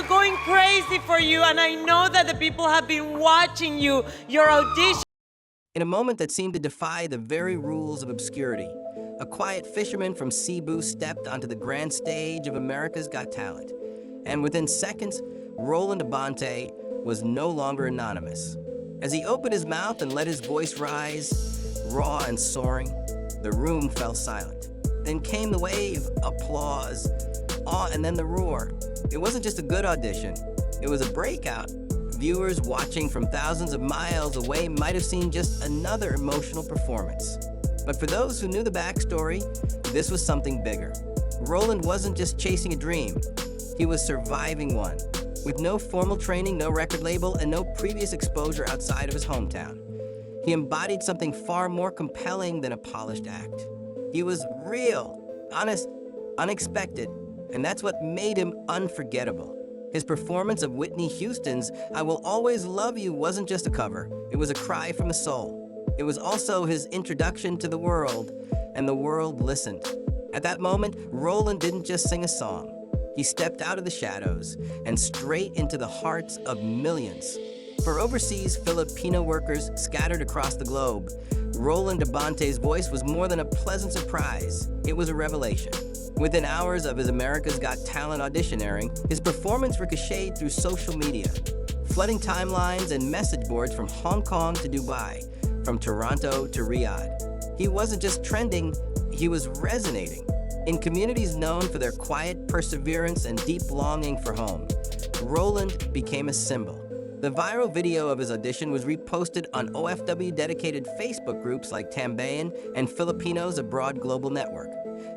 going crazy for you, and I know that the people have been watching you, your audition. In a moment that seemed to defy the very rules of obscurity, a quiet fisherman from Cebu stepped onto the grand stage of America's Got Talent. And within seconds, Roland Abante was no longer anonymous. As he opened his mouth and let his voice rise, raw and soaring, the room fell silent. Then came the wave, applause, awe, and then the roar. It wasn't just a good audition, it was a breakout. Viewers watching from thousands of miles away might have seen just another emotional performance. But for those who knew the backstory, this was something bigger. Roland wasn't just chasing a dream, he was surviving one. With no formal training, no record label, and no previous exposure outside of his hometown. He embodied something far more compelling than a polished act. He was real, honest, unexpected, and that's what made him unforgettable. His performance of Whitney Houston's "I Will Always Love You" wasn't just a cover, it was a cry from the soul. It was also his introduction to the world, and the world listened. At that moment, Roland didn't just sing a song. He stepped out of the shadows and straight into the hearts of millions. For overseas Filipino workers scattered across the globe, Roland Abante's voice was more than a pleasant surprise. It was a revelation. Within hours of his America's Got Talent audition airing, his performance ricocheted through social media, flooding timelines and message boards from Hong Kong to Dubai, from Toronto to Riyadh. He wasn't just trending, he was resonating. In communities known for their quiet perseverance and deep longing for home, Roland became a symbol. The viral video of his audition was reposted on OFW-dedicated Facebook groups like Tambayan and Filipinos Abroad Global Network,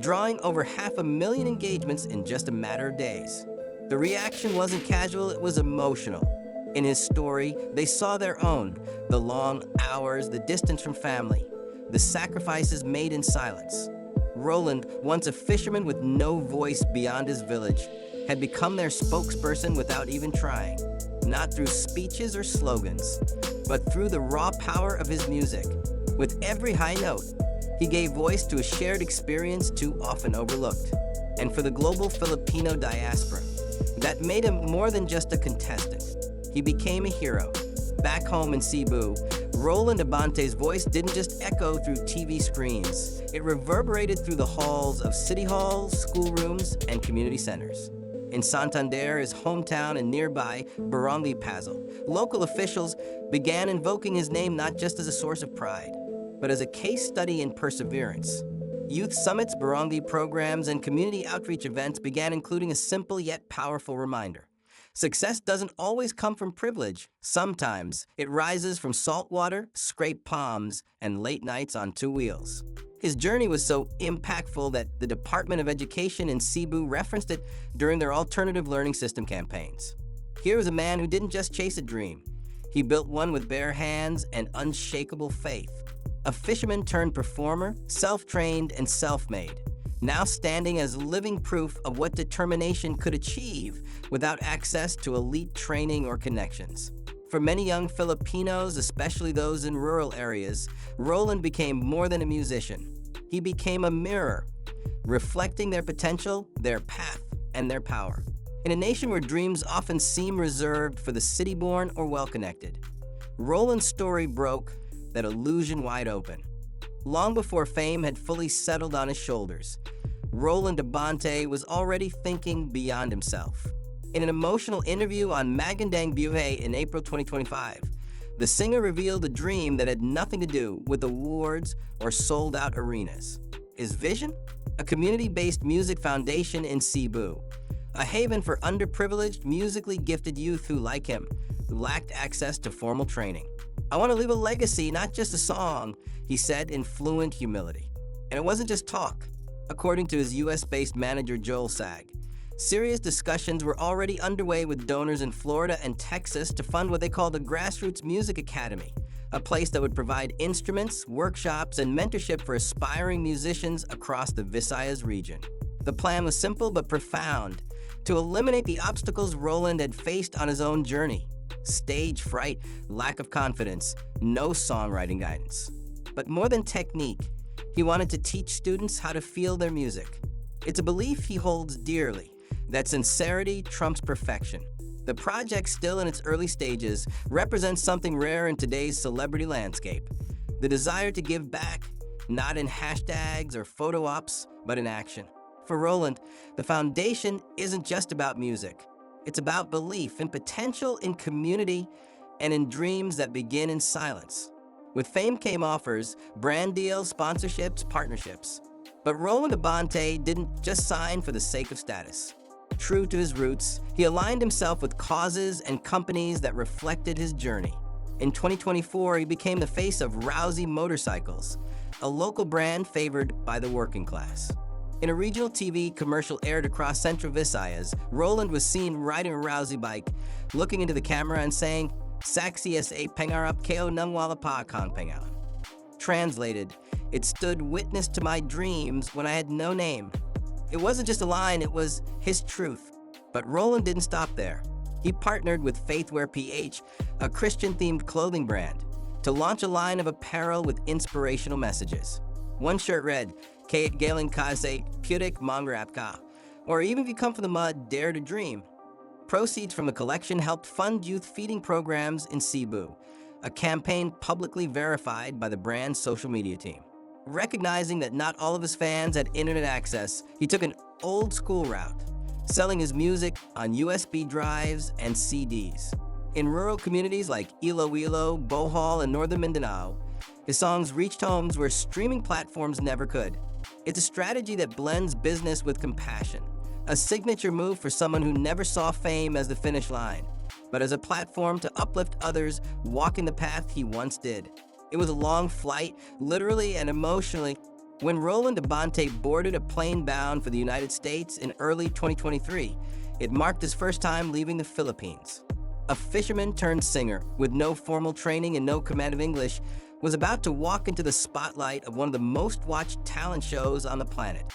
drawing over 500,000 engagements in just a matter of days. The reaction wasn't casual, it was emotional. In his story, they saw their own, the long hours, the distance from family, the sacrifices made in silence. Roland, once a fisherman with no voice beyond his village, had become their spokesperson without even trying. Not through speeches or slogans, but through the raw power of his music. With every high note, he gave voice to a shared experience too often overlooked. And for the global Filipino diaspora, that made him more than just a contestant. He became a hero. Back home in Cebu, Roland Abante's voice didn't just echo through TV screens. It reverberated through the halls of city halls, schoolrooms, and community centers. In Santander, his hometown, and nearby Barangay Pazo, local officials began invoking his name not just as a source of pride, but as a case study in perseverance. Youth summits, barangay programs, and community outreach events began including a simple yet powerful reminder. Success doesn't always come from privilege. Sometimes it rises from salt water, scraped palms, and late nights on two wheels. His journey was so impactful that the Department of Education in Cebu referenced it during their alternative learning system campaigns. Here was a man who didn't just chase a dream. He built one with bare hands and unshakable faith. A fisherman turned performer, self-trained and self-made, now standing as living proof of what determination could achieve without access to elite training or connections. For many young Filipinos, especially those in rural areas, Roland became more than a musician. He became a mirror, reflecting their potential, their path, and their power. In a nation where dreams often seem reserved for the city-born or well-connected, Roland's story broke that illusion wide open. Long before fame had fully settled on his shoulders, Roland Abante was already thinking beyond himself. In an emotional interview on Magandang Buhay in April 2025, the singer revealed a dream that had nothing to do with awards or sold-out arenas. His vision? A community-based music foundation in Cebu, a haven for underprivileged, musically gifted youth who, like him, lacked access to formal training. "I want to leave a legacy, not just a song," he said in fluent humility. And it wasn't just talk. According to his US-based manager Joel Sag, serious discussions were already underway with donors in Florida and Texas to fund what they called a Grassroots Music Academy, a place that would provide instruments, workshops, and mentorship for aspiring musicians across the Visayas region. The plan was simple but profound: to eliminate the obstacles Roland had faced on his own journey. Stage fright, lack of confidence, no songwriting guidance. But more than technique, he wanted to teach students how to feel their music. It's a belief he holds dearly. that sincerity trumps perfection. The project, still in its early stages, represents something rare in today's celebrity landscape: the desire to give back, not in hashtags or photo ops, but in action. For Roland, the foundation isn't just about music. It's about belief in potential, in community, and in dreams that begin in silence. With fame came offers, brand deals, sponsorships, partnerships. But Roland Abante didn't just sign for the sake of status. True to his roots, he aligned himself with causes and companies that reflected his journey. In 2024, he became the face of Rousey Motorcycles, a local brand favored by the working class. In a regional TV commercial aired across Central Visayas, Roland was seen riding a Rousey bike, looking into the camera and saying, "Saksi sa pangarap kayo ng wala pa kang pangalan." Translated, it stood witness to my dreams when I had no name. It wasn't just a line, it was his truth. But Roland didn't stop there. He partnered with Faithwear PH, a Christian-themed clothing brand, to launch a line of apparel with inspirational messages. One shirt read, "Kahit galing ka sa putik mangarap ka," or "Even if you come from the mud, dare to dream." Proceeds from the collection helped fund youth feeding programs in Cebu, a campaign publicly verified by the brand's social media team. Recognizing that not all of his fans had internet access, he took an old-school route, selling his music on USB drives and CDs. In rural communities like Iloilo, Bohol, and northern Mindanao, his songs reached homes where streaming platforms never could. It's a strategy that blends business with compassion, a signature move for someone who never saw fame as the finish line, but as a platform to uplift others walking the path he once did. It was a long flight, literally and emotionally. When Roland Abante boarded a plane bound for the United States in early 2023, it marked his first time leaving the Philippines. A fisherman turned singer with no formal training and no command of English was about to walk into the spotlight of one of the most watched talent shows on the planet,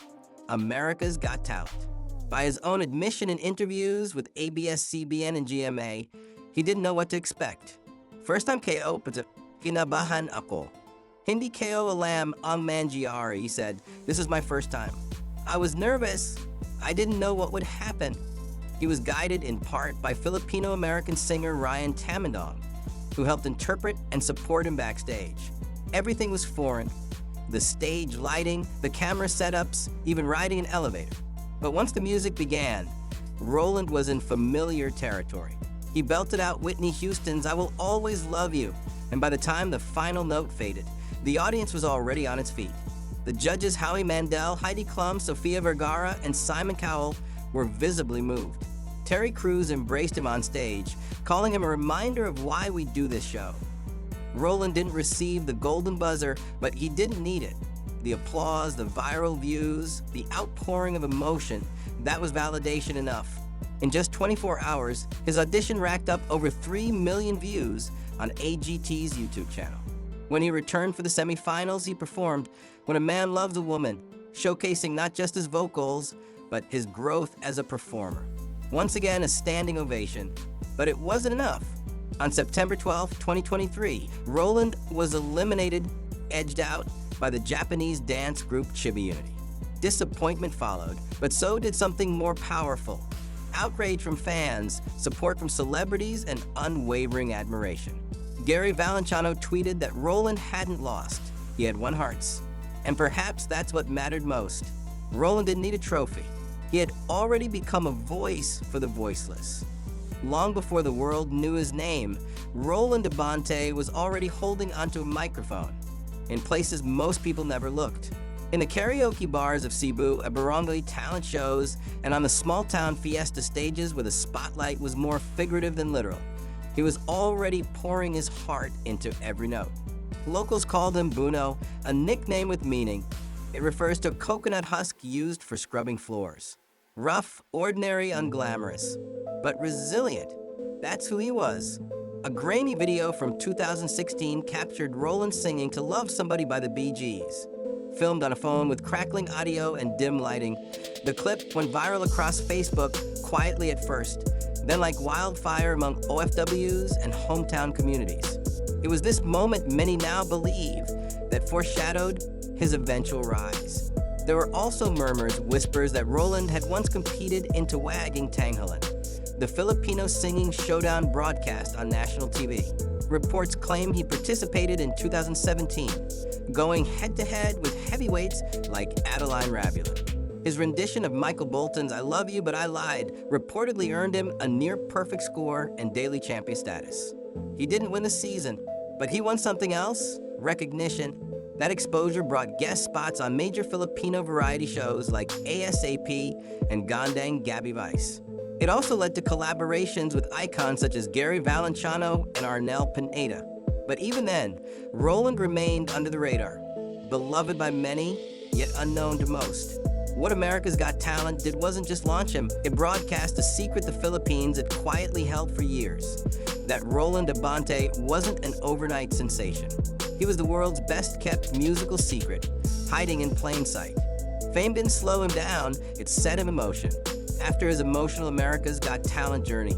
America's Got Talent. By his own admission in interviews with ABS-CBN and GMA, he didn't know what to expect. First time KO, but kinabahan ako. Hindi kayo alam ang mangyari, he said. This is my first time. I was nervous. I didn't know what would happen. He was guided in part by Filipino-American singer Ryan Tamandong, who helped interpret and support him backstage. Everything was foreign. The stage lighting, the camera setups, even riding an elevator. But once the music began, Roland was in familiar territory. He belted out Whitney Houston's "I Will Always Love You," and by the time the final note faded, the audience was already on its feet. The judges Howie Mandel, Heidi Klum, Sofia Vergara, and Simon Cowell were visibly moved. Terry Crews embraced him on stage, calling him a reminder of why we do this show. Roland didn't receive the golden buzzer, but he didn't need it. The applause, the viral views, the outpouring of emotion, that was validation enough. In just 24 hours, his audition racked up over 3 million views on AGT's YouTube channel. When he returned for the semifinals, he performed "When a Man Loves a Woman," showcasing not just his vocals, but his growth as a performer. Once again, a standing ovation. But it wasn't enough. On September 12, 2023, Roland was eliminated, edged out, by the Japanese dance group Chiba Unity. Disappointment followed, but so did something more powerful. Outrage from fans, support from celebrities, and unwavering admiration. Gary Valenciano tweeted that Roland hadn't lost. He had won hearts. And perhaps that's what mattered most. Roland didn't need a trophy. He had already become a voice for the voiceless. Long before the world knew his name, Roland Abante was already holding onto a microphone in places most people never looked. In the karaoke bars of Cebu, at barangay talent shows, and on the small-town fiesta stages where the spotlight was more figurative than literal, he was already pouring his heart into every note. Locals called him Buno, a nickname with meaning. It refers to a coconut husk used for scrubbing floors. Rough, ordinary, unglamorous, but resilient. That's who he was. A grainy video from 2016 captured Roland singing "To Love Somebody" by the Bee Gees. Filmed on a phone with crackling audio and dim lighting, the clip went viral across Facebook, quietly at first, then like wildfire among OFWs and hometown communities. It was this moment many now believe that foreshadowed his eventual rise. There were also murmurs, whispers that Roland had once competed in Tawagang Tanghalan, the Filipino singing showdown broadcast on national TV. Reports claim he participated in 2017, going head-to-head with heavyweights like Adeline Rabulan. His rendition of Michael Bolton's I Love You But I Lied reportedly earned him a near-perfect score and daily champion status. He didn't win the season, but he won something else: recognition. That exposure brought guest spots on major Filipino variety shows like ASAP and Gandang Gabby Vice. It also led to collaborations with icons such as Gary Valenciano and Arnel Pineda. But even then, Roland remained under the radar, beloved by many, yet unknown to most. What America's Got Talent did wasn't just launch him, it broadcast a secret the Philippines had quietly held for years: that Roland Abante wasn't an overnight sensation. He was the world's best-kept musical secret, hiding in plain sight. Fame didn't slow him down, it set him in motion. After his emotional America's Got Talent journey,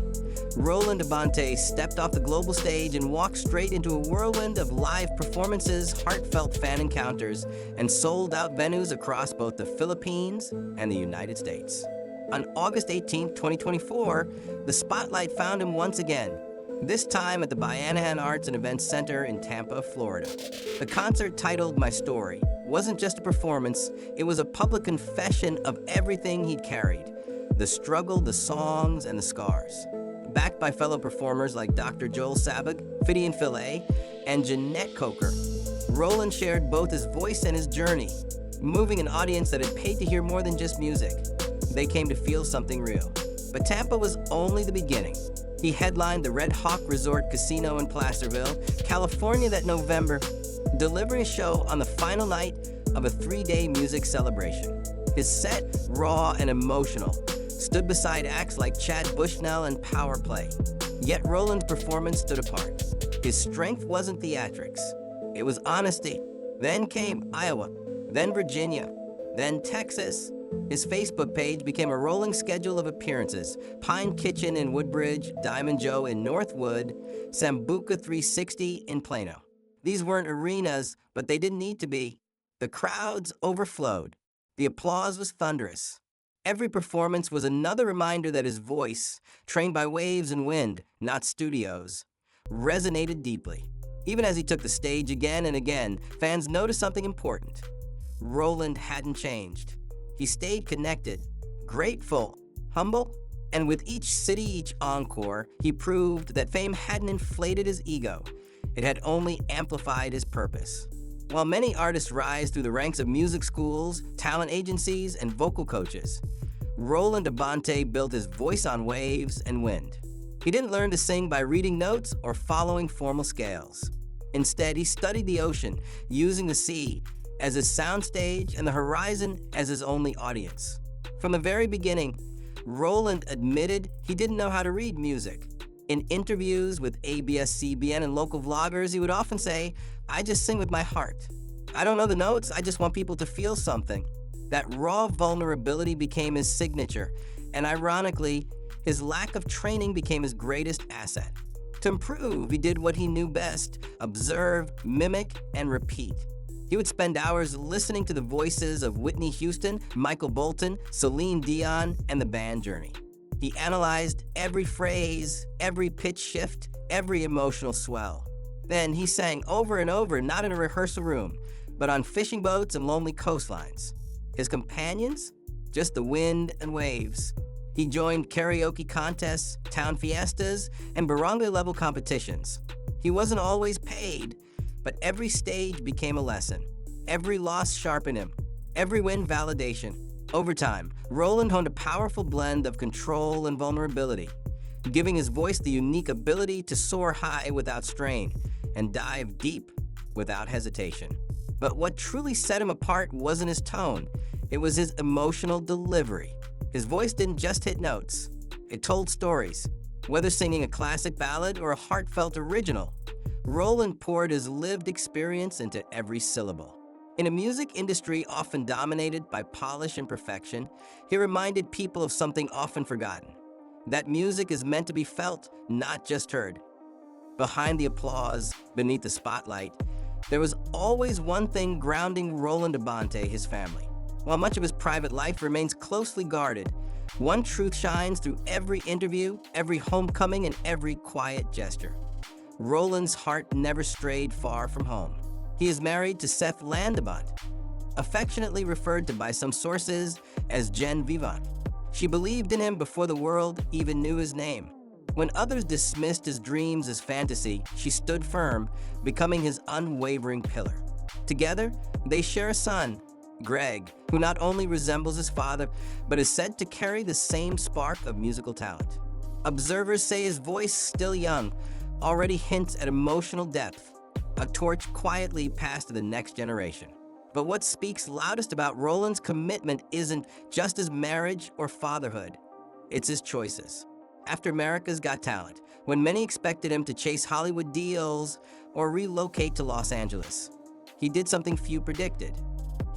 Roland Abante stepped off the global stage and walked straight into a whirlwind of live performances, heartfelt fan encounters, and sold-out venues across both the Philippines and the United States. On August 18, 2024, the spotlight found him once again, this time at the Bayanihan Arts and Events Center in Tampa, Florida. The concert, titled My Story, wasn't just a performance, it was a public confession of everything he'd carried: the struggle, the songs, and the scars. Backed by fellow performers like Dr. Joel Sabag, Fidian Fillet, and Jeanette Coker, Roland shared both his voice and his journey, moving an audience that had paid to hear more than just music. They came to feel something real. But Tampa was only the beginning. He headlined the Red Hawk Resort Casino in Placerville, California that November, delivering a show on the final night of a 3-day music celebration. His set, raw and emotional, stood beside acts like Chad Bushnell and Power Play. Yet Roland's performance stood apart. His strength wasn't theatrics, it was honesty. Then came Iowa, then Virginia, then Texas. His Facebook page became a rolling schedule of appearances: Pine Kitchen in Woodbridge, Diamond Joe in Northwood, Sambuca 360 in Plano. These weren't arenas, but they didn't need to be. The crowds overflowed. The applause was thunderous. Every performance was another reminder that his voice, trained by waves and wind, not studios, resonated deeply. Even as he took the stage again and again, fans noticed something important. Roland hadn't changed. He stayed connected, grateful, humble, and with each city, each encore, he proved that fame hadn't inflated his ego. It had only amplified his purpose. While many artists rise through the ranks of music schools, talent agencies, and vocal coaches, Roland Abante built his voice on waves and wind. He didn't learn to sing by reading notes or following formal scales. Instead, he studied the ocean, using the sea as his soundstage and the horizon as his only audience. From the very beginning, Roland admitted he didn't know how to read music. In interviews with ABS-CBN and local vloggers, he would often say, "I just sing with my heart. I don't know the notes, I just want people to feel something." That raw vulnerability became his signature, and ironically, his lack of training became his greatest asset. To improve, he did what he knew best: observe, mimic, and repeat. He would spend hours listening to the voices of Whitney Houston, Michael Bolton, Celine Dion, and the band Journey. He analyzed every phrase, every pitch shift, every emotional swell. Then he sang over and over, not in a rehearsal room, but on fishing boats and lonely coastlines. His companions? Just the wind and waves. He joined karaoke contests, town fiestas, and barangay-level competitions. He wasn't always paid, but every stage became a lesson. Every loss sharpened him. Every win validation. Over time, Roland honed a powerful blend of control and vulnerability, giving his voice the unique ability to soar high without strain and dive deep without hesitation. But what truly set him apart wasn't his tone, it was his emotional delivery. His voice didn't just hit notes, it told stories. Whether singing a classic ballad or a heartfelt original, Roland poured his lived experience into every syllable. In a music industry often dominated by polish and perfection, he reminded people of something often forgotten: that music is meant to be felt, not just heard. Behind the applause, beneath the spotlight, there was always one thing grounding Roland Abante, his family. While much of his private life remains closely guarded, one truth shines through every interview, every homecoming, and every quiet gesture. Roland's heart never strayed far from home. He is married to Roland Abante, affectionately referred to by some sources as Gen Vivant. She believed in him before the world even knew his name. When others dismissed his dreams as fantasy, she stood firm, becoming his unwavering pillar. Together, they share a son, Greg, who not only resembles his father, but is said to carry the same spark of musical talent. Observers say his voice, still young, already hints at emotional depth, a torch quietly passed to the next generation. But what speaks loudest about Roland's commitment isn't just his marriage or fatherhood, it's his choices. After America's Got Talent, when many expected him to chase Hollywood deals or relocate to Los Angeles, he did something few predicted.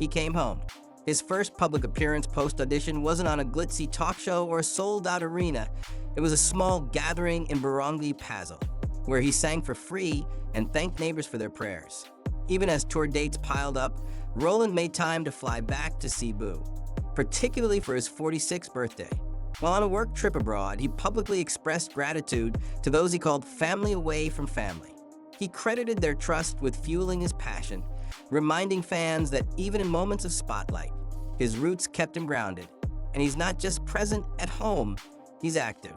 He came home. His first public appearance post-audition wasn't on a glitzy talk show or a sold-out arena. It was a small gathering in Barangay Pazo, where he sang for free and thanked neighbors for their prayers. Even as tour dates piled up, Roland made time to fly back to Cebu, particularly for his 46th birthday. While on a work trip abroad, he publicly expressed gratitude to those he called family away from family. He credited their trust with fueling his passion, reminding fans that even in moments of spotlight, his roots kept him grounded. And he's not just present at home, he's active.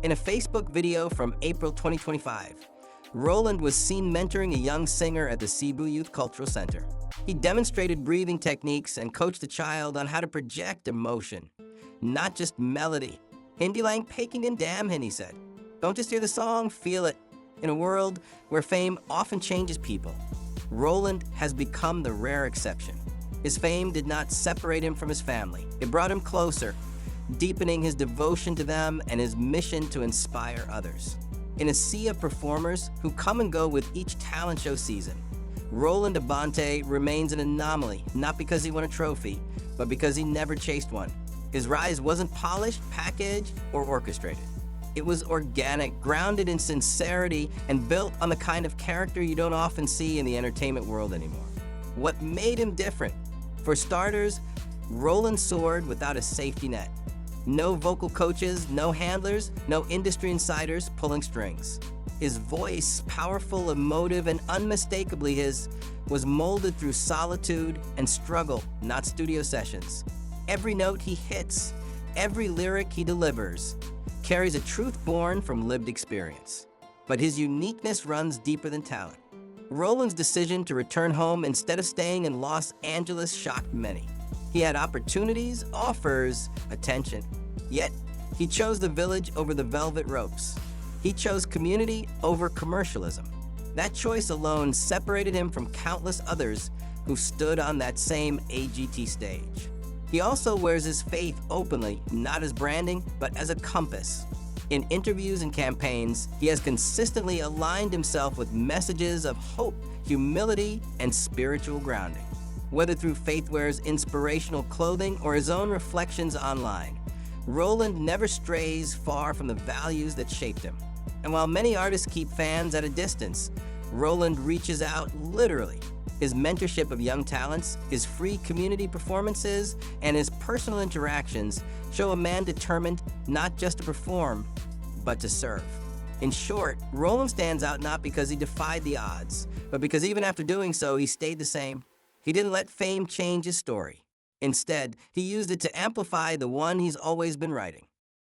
In a Facebook video from April 2025, Roland was seen mentoring a young singer at the Cebu Youth Cultural Center. He demonstrated breathing techniques and coached the child on how to project emotion, not just melody. Hindi lang pakinggan damhin, he said. Don't just hear the song, feel it. In a world where fame often changes people, Roland has become the rare exception. His fame did not separate him from his family. It brought him closer, deepening his devotion to them and his mission to inspire others. In a sea of performers who come and go with each talent show season, Roland Abante remains an anomaly, not because he won a trophy, but because he never chased one. His rise wasn't polished, packaged, or orchestrated. It was organic, grounded in sincerity, and built on the kind of character you don't often see in the entertainment world anymore. What made him different? For starters, Roland soared without a safety net. No vocal coaches, no handlers, no industry insiders pulling strings. His voice, powerful, emotive, and unmistakably his, was molded through solitude and struggle, not studio sessions. Every note he hits, every lyric he delivers, carries a truth born from lived experience. But his uniqueness runs deeper than talent. Roland's decision to return home instead of staying in Los Angeles shocked many. He had opportunities, offers, attention. Yet, he chose the village over the velvet ropes. He chose community over commercialism. That choice alone separated him from countless others who stood on that same AGT stage. He also wears his faith openly, not as branding, but as a compass. In interviews and campaigns, he has consistently aligned himself with messages of hope, humility, and spiritual grounding. Whether through Faithwear's inspirational clothing or his own reflections online, Roland never strays far from the values that shaped him. And while many artists keep fans at a distance, Roland reaches out literally. His mentorship of young talents, his free community performances, and his personal interactions show a man determined not just to perform, but to serve. In short, Roland stands out not because he defied the odds, but because even after doing so, he stayed the same. He didn't let fame change his story. Instead, he used it to amplify the one he's always been writing.